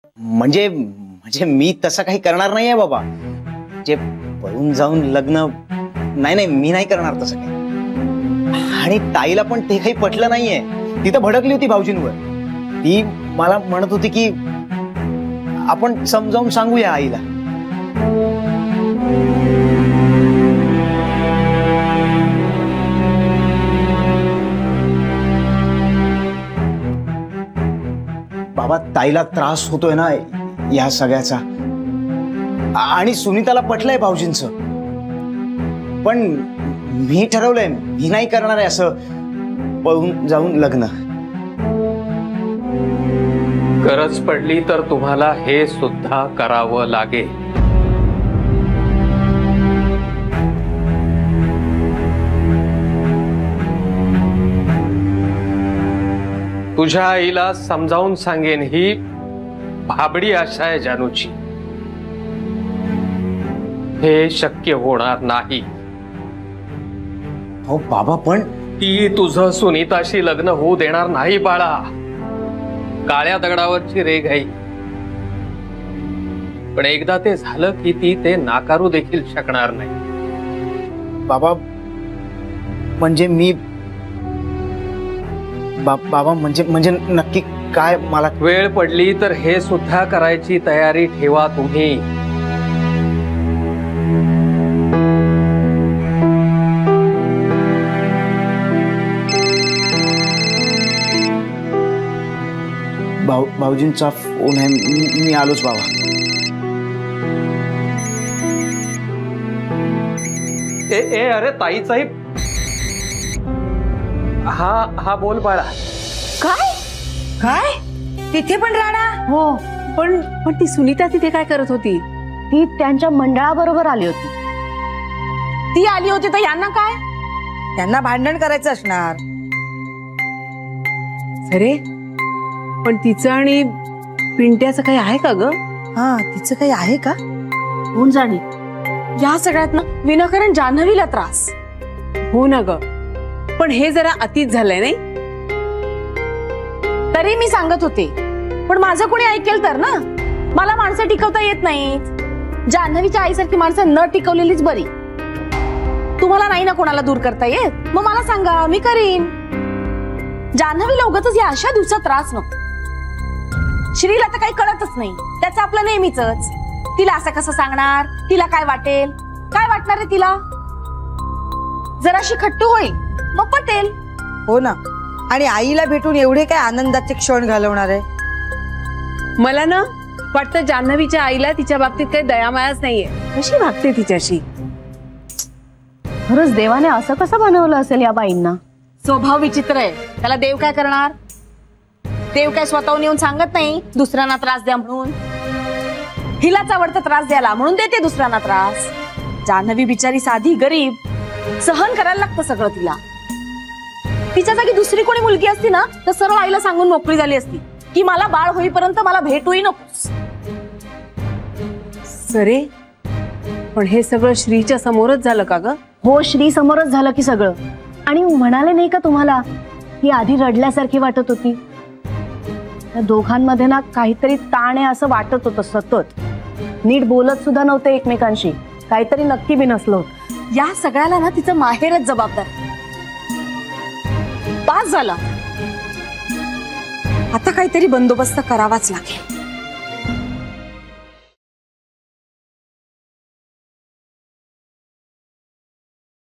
म्हणजे म्हणजे मी तसं काही करणार नाहीये बाबा. जे पळून जाऊन लग्न नाही नाही मी नाही करणार तसं काही. आणि ताईला पण ते काही पटलं नाहीये. ती तर भडकली होती भाऊजींवर. ती मला म्हणत होती की आपण समजावून सांगूया आईला. बाबा ताईला त्रास होतोय ना या सगळ्याचा. आणि सुनीताला पटलंय भाऊजींचं. पण मी ठरवलंय मी नाही करणार आहे असं पळून जाऊन लग्न. गरज पडली तर तुम्हाला हे सुद्धा करावं लागेल. तुझ्या आईला समजावून सांगेन ही भाबडी आशा आहे जानूची. हे शक्य होणार नाही. हो बाबा पण ती तुझं सुनीताशी लग्न होऊ देणार नाही बाळा. काळ्या दगडावरची रेघ आहे. पण एकदा ते झालं की ती ते नाकारू देखील शकणार नाही. बाबा म्हणजे मी बाबा म्हणजे नक्की काय. मला वेळ पडली तर हे सुद्धा करायची तयारी ठेवा तुम्ही. भाऊजींचा फोन आहे. मी आलोच बाबा. ए अरे ताईचाही. हा बोल बाळा. काय काय तिथे पण राणा. हो पण ती सुनीता तिथे काय करत होती? ती त्यांच्या मंडळाबरोबर आली होती. ती आली होती तर यांना काय? त्यांना भांडण करायचं असणार. अरे पण तिचं आणि पिंट्याचं काही आहे का ग? हा तिचं काही आहे का? कोण जाणे. या सगळ्यात ना विनाकारण जान्हवीला त्रास. हो ना ग. पण हे जरा अतीच झालंय नाही. तरी मी सांगत होते पण माझं कोणी ऐकेल तर ना. मला माणसं टिकवता येत नाहीत. जान्हवीच्या आईसारखी माणसं न टिकवलेलीच बरी. तुम्हाला नाही ना कोणाला दूर करता येत मग मला सांगा मी करीन. जान्हवीला उगाचच या अशा दिवसात त्रास नको. श्रीला तर काही कळतच नाही. त्याचं आपलं नेहमीच. तिला असं कसं सांगणार. तिला काय वाटेल. काय वाटणार आहे तिला. जराशी खट्टू होईल मग पटेल. हो ना. आणि आईला भेटून एवढे काय आनंदाचे क्षण घालवणार आहे. मला ना वाटतं जान्हवीच्या आईला तिच्या बाबतीत काही दयामायाच नाहीये. कशी वागते तिच्याशी. खरंच देवाने असं कसं बनवलं असेल या बाईंना. स्वभाव विचित्र आहे. त्याला देव काय करणार. देव काय स्वतःहून येऊन सांगत नाही दुसऱ्यांना त्रास द्या म्हणून. हिलाच आवडतं त्रास द्यायला म्हणून देते दुसऱ्यांना त्रास. जान्हवी बिचारी साधी गरीब. सहन करायला लागतं सगळं तिला. तिच्या जागी दुसरी कोणी मुलगी असती ना तर सरळ आईला सांगून मोकळी झाली असती की मला बाळ होईपर्यंत मला भेटूही नकोस. सरे पण हे सगळं श्रीच्या समोरच झालं का ग? हो श्री समोरच झालं की सगळं. आणि म्हणाले नाही का तुम्हाला ही आधी रडल्यासारखी वाटत होती. त्या दोघांमध्ये ना काहीतरी ताण आहे असं वाटत होतं सतत. नीट बोलत सुद्धा नव्हते एकमेकांशी. काहीतरी नक्की बी नसलं. या सगळ्याला ना तिचं माहेरच जबाबदार. पास झाला आता काहीतरी बंदोबस्त करावाच लागेल.